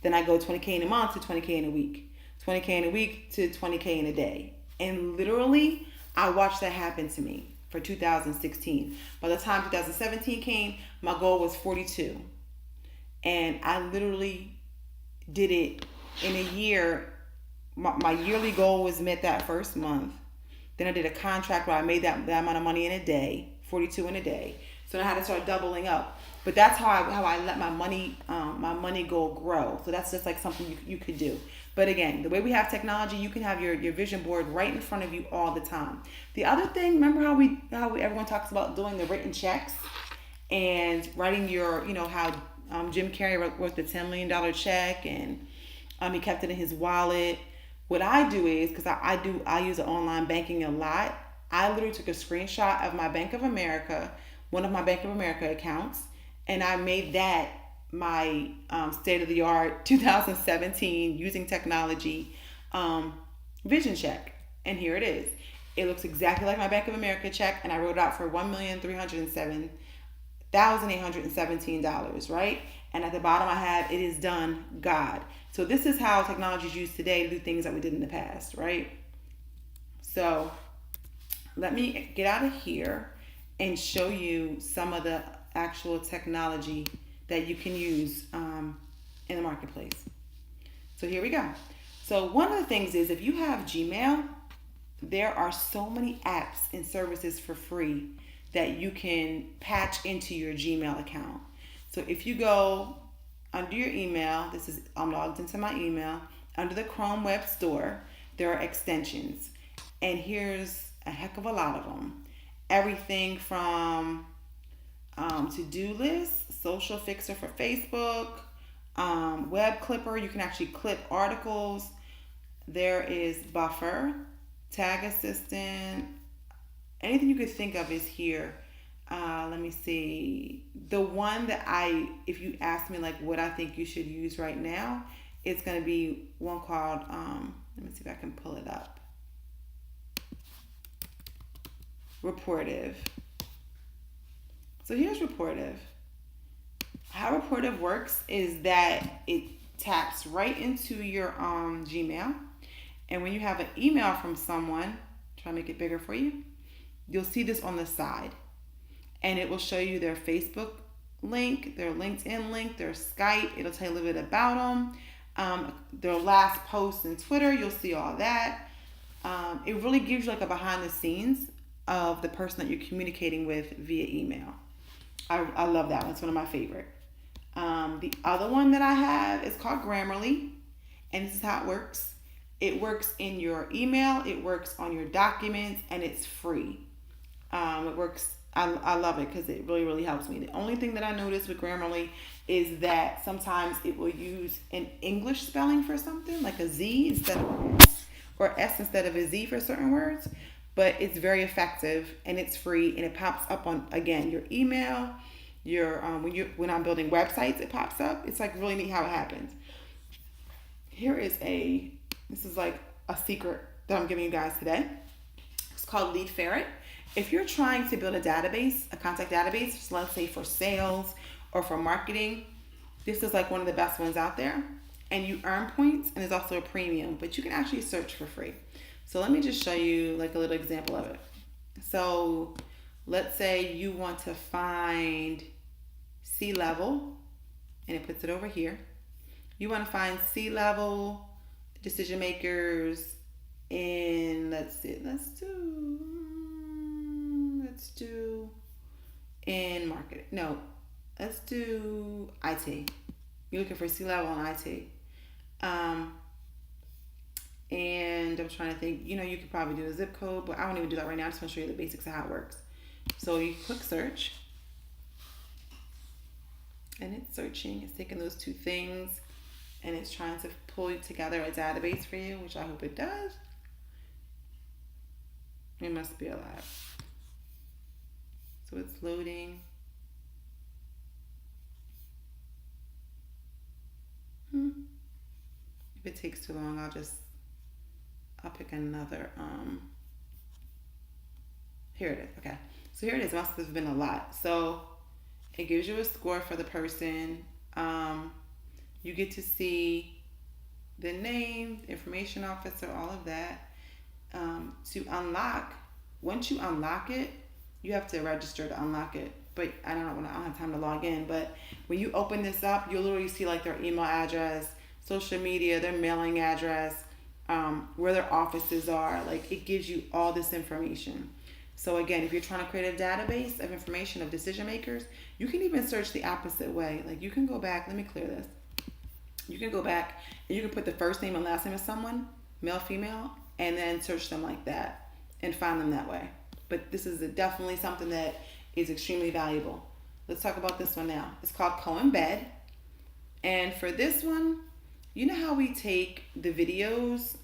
Then I go 20K in a month to 20K in a week. 20K in a week to 20K in a day. And literally, I watched that happen to me for 2016. By the time 2017 came, my goal was 42. And I literally did it in a year. My yearly goal was met that first month. Then I did a contract where I made that amount of money in a day, 42 in a day. So I had to start doubling up. But that's how I let my money goal grow. So that's just like something you could do. But again, the way we have technology, you can have your vision board right in front of you all the time. The other thing, remember how everyone talks about doing the written checks and writing your, how Jim Carrey wrote the $10 million check and he kept it in his wallet. What I do is, because I use online banking a lot, I literally took a screenshot of my Bank of America, one of my Bank of America accounts, and I made that my state-of-the-art 2017 using technology vision check. And here it is. It looks exactly like my Bank of America check, and I wrote it out for $1,307,817, right? And at the bottom I have, it is done, God. So this is how technology is used today to do things that we did in the past, right? So let me get out of here and show you some of the actual technology that you can use in the marketplace. So here we go. So one of the things is, if you have Gmail, there are so many apps and services for free that you can patch into your Gmail account. So if you go under your email, I'm logged into my email, under the Chrome Web Store, there are extensions. And here's a heck of a lot of them. Everything from to-do lists, social fixer for Facebook, web clipper, you can actually clip articles. There is buffer, tag assistant, anything you could think of is here. Let me see. The one that if you ask me like what I think you should use right now, it's going to be one called, let me see if I can pull it up. Reportive. So here's Reportive. How Reportive works is that it taps right into your Gmail, and when you have an email from someone, try to make it bigger for you, you'll see this on the side, and it will show you their Facebook link, their LinkedIn link, their Skype. It'll tell you a little bit about them, their last post in Twitter. You'll see all that. It really gives you like a behind the scenes of the person that you're communicating with via email. I love that one. It's one of my favorite. The other one that I have is called Grammarly, and this is how it works. It works in your email, it works on your documents, and it's free. It works. I love it because it really, really helps me. The only thing that I noticed with Grammarly is that sometimes it will use an English spelling for something, like a Z instead of an S, or S instead of a Z for certain words. But it's very effective, and it's free, and it pops up on, again, your email, your when I'm building websites, it pops up. It's like really neat how it happens. This is like a secret that I'm giving you guys today. called Lead Ferret. If you're trying to build a database, a contact database, so let's say for sales or for marketing, this is like one of the best ones out there. And you earn points, and there's also a premium, but you can actually search for free. So let me just show you like a little example of it. So let's say you want to find C-level, and it puts it over here. You want to find C-level decision makers in, let's do in marketing. No, let's do IT. You're looking for C-level in IT. And I'm trying to think, you could probably do a zip code, but I won't even do that right now. I just want to show you the basics of how it works. So you click search, and it's searching. It's taking those two things, and it's trying to pull together a database for you, which I hope it does. It must be alive. So it's loading. If it takes too long, I'll pick another. Here it is. Okay. So here it is. It must have been a lot. So it gives you a score for the person. You get to see the name, information officer, all of that. To unlock, once you unlock it, you have to register to unlock it. But I don't have time to log in. But when you open this up, you'll literally see like their email address, social media, their mailing address, where their offices are. Like, it gives you all this information. So again, if you're trying to create a database of information of decision makers, you can even search the opposite way. Like, you can go back, let me clear this. You can go back and you can put the first name and last name of someone, male, female, and then search them like that and find them that way. But this is definitely something that is extremely valuable. Let's talk about this one now. It's called Co-Embed. And for this one, you know how we take the videos,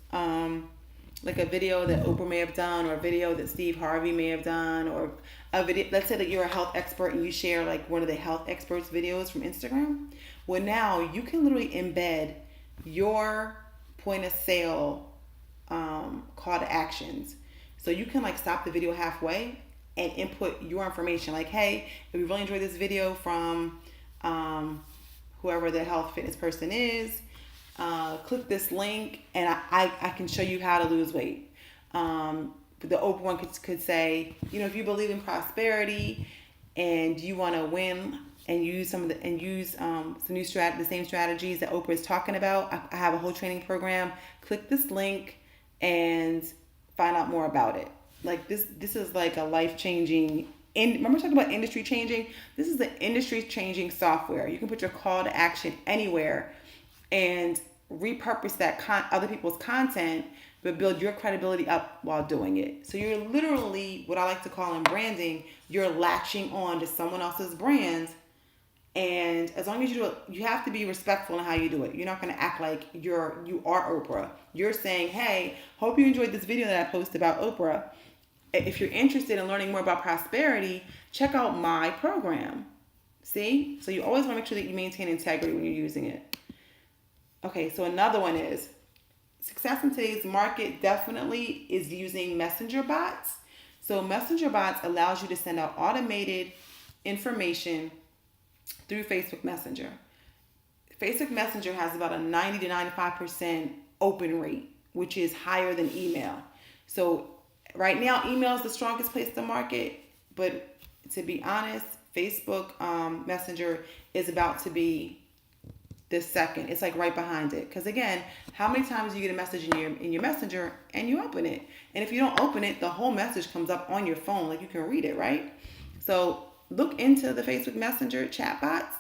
like a video that Oprah may have done, or a video that Steve Harvey may have done, or a video, let's say that you're a health expert and you share like one of the health experts videos from Instagram. Well, now you can literally embed your point of sale call to actions. So you can like stop the video halfway and input your information. Like, hey, if you really enjoyed this video from whoever the health fitness person is, click this link and I can show you how to lose weight. The Oprah one could say, if you believe in prosperity and you want to win and use the same strategies that Oprah is talking about, I have a whole training program. Click this link and find out more about it. Like, this is like a life-changing, remember talking about industry changing? This is the industry changing software. You can put your call to action anywhere and repurpose that other people's content, but build your credibility up while doing it. So you're literally, what I like to call in branding, you're latching on to someone else's brand. And as long as you do it, you have to be respectful in how you do it. You're not going to act like you are Oprah. You're saying, hey, hope you enjoyed this video that I posted about Oprah. If you're interested in learning more about prosperity, check out my program. See? So you always want to make sure that you maintain integrity when you're using it. Okay, so another one is success in today's market definitely is using messenger bots. So messenger bots allows you to send out automated information through Facebook Messenger. Facebook Messenger has about a 90 to 95% open rate, which is higher than email. So right now, email is the strongest place to market, but to be honest, Facebook Messenger is about to be the second. It's like right behind it. Because again, how many times do you get a message in your Messenger and you open it? And if you don't open it, the whole message comes up on your phone, like you can read it, right? So look into the Facebook Messenger chatbots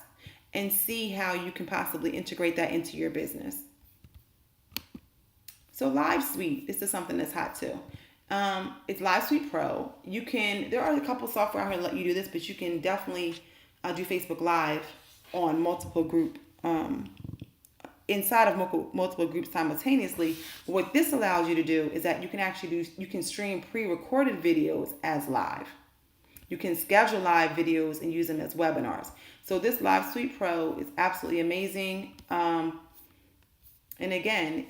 and see how you can possibly integrate that into your business. So Live Suite, this is something that's hot too. It's Live Suite Pro. There are a couple software out here that let you do this, but you can definitely do Facebook Live on multiple group, inside of multiple groups simultaneously. What this allows you to do is that you can stream pre-recorded videos as live. You can schedule live videos and use them as webinars. So this Live Suite Pro is absolutely amazing. And again,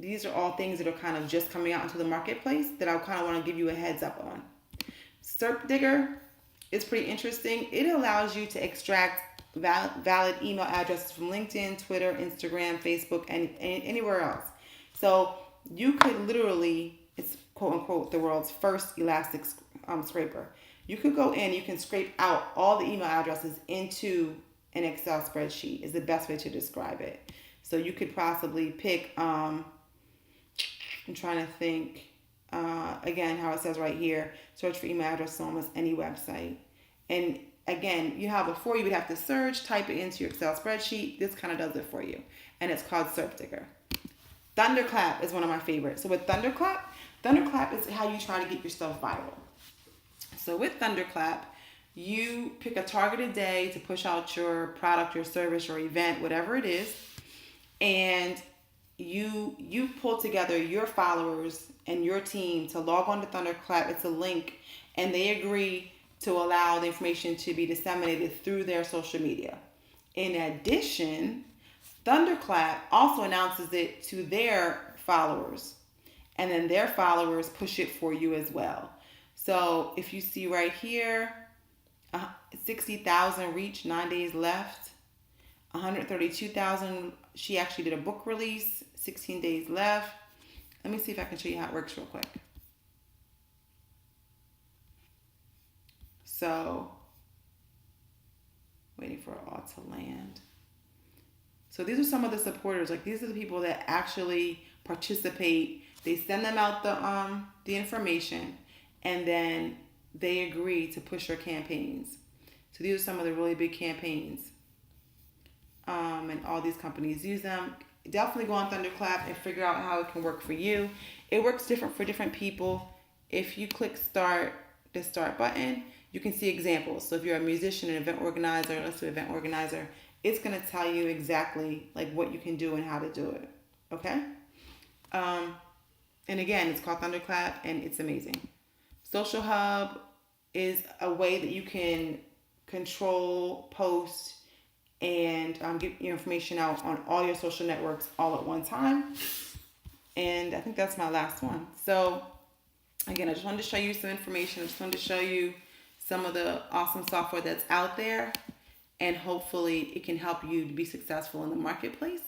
these are all things that are kind of just coming out into the marketplace that I kind of want to give you a heads up on. SERP Digger is pretty interesting. It allows you to extract valid email addresses from LinkedIn, Twitter, Instagram, Facebook, and anywhere else. So you could literally, it's quote unquote the world's first elastic scraper. You could go in, you can scrape out all the email addresses into an Excel spreadsheet is the best way to describe it. So you could possibly pick, I'm trying to think, again, how it says right here, search for email address on almost any website. And again, before you would have to search, type it into your Excel spreadsheet. This kind of does it for you. And it's called SERP Digger. Thunderclap is one of my favorites. So with Thunderclap is how you try to get your stuff viral. So with Thunderclap, you pick a targeted day to push out your product, your service, your event, whatever it is, and you pull together your followers and your team to log on to Thunderclap. It's a link, and they agree to allow the information to be disseminated through their social media. In addition, Thunderclap also announces it to their followers, and then their followers push it for you as well. So if you see right here, 60,000 reach, 9 days left, 132,000, she actually did a book release, 16 days left. Let me see if I can show you how it works real quick. So, waiting for it all to land. So these are some of the supporters. Like, these are the people that actually participate. They send them out the information, and then they agree to push your campaigns. So these are some of the really big campaigns. And all these companies use them. Definitely go on Thunderclap and figure out how it can work for you. It works different for different people. If you click the start button, you can see examples. So if you're a musician, an event organizer, let's do event organizer, it's going to tell you exactly like what you can do and how to do it. Okay? And again, it's called Thunderclap, and it's amazing. Social Hub is a way that you can control, post, and get your information out on all your social networks all at one time. And I think that's my last one. So again, I just wanted to show you some information. I just wanted to show you some of the awesome software that's out there, and hopefully it can help you to be successful in the marketplace.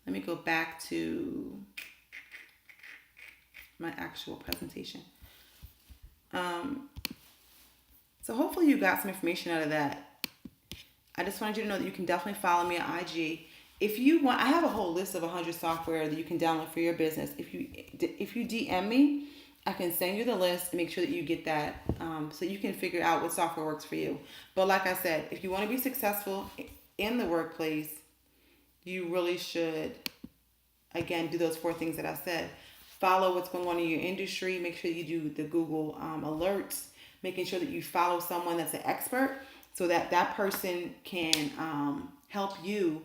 Let me go back to my actual presentation. So hopefully you got some information out of that. I just wanted you to know that you can definitely follow me on IG. If you want, I have a whole list of 100 software that you can download for your business. If you DM me, I can send you the list and make sure that you get that, so you can figure out what software works for you. But like I said, if you want to be successful in the workplace, you really should, again, do those 4 things that I said. Follow what's going on in your industry. Make sure you do the Google alerts. Making sure that you follow someone that's an expert, so that that person can help you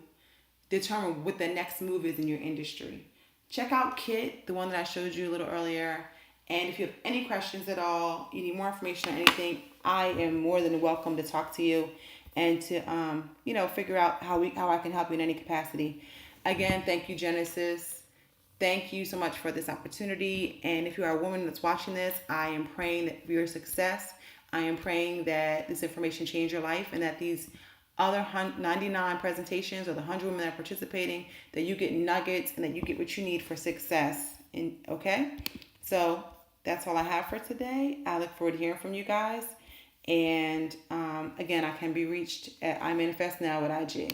determine what the next move is in your industry. Check out Kit, the one that I showed you a little earlier. And if you have any questions at all, you need more information on anything, I am more than welcome to talk to you and to figure out how I can help you in any capacity. Again, thank you, Genesis. Thank you so much for this opportunity. And if you are a woman that's watching this, I am praying that for your success. I am praying that this information change your life, and that these other 99 presentations, or the 100 women that are participating, that you get nuggets and that you get what you need for success. Okay? So that's all I have for today. I look forward to hearing from you guys. And again, I can be reached at iManifest Now at IG.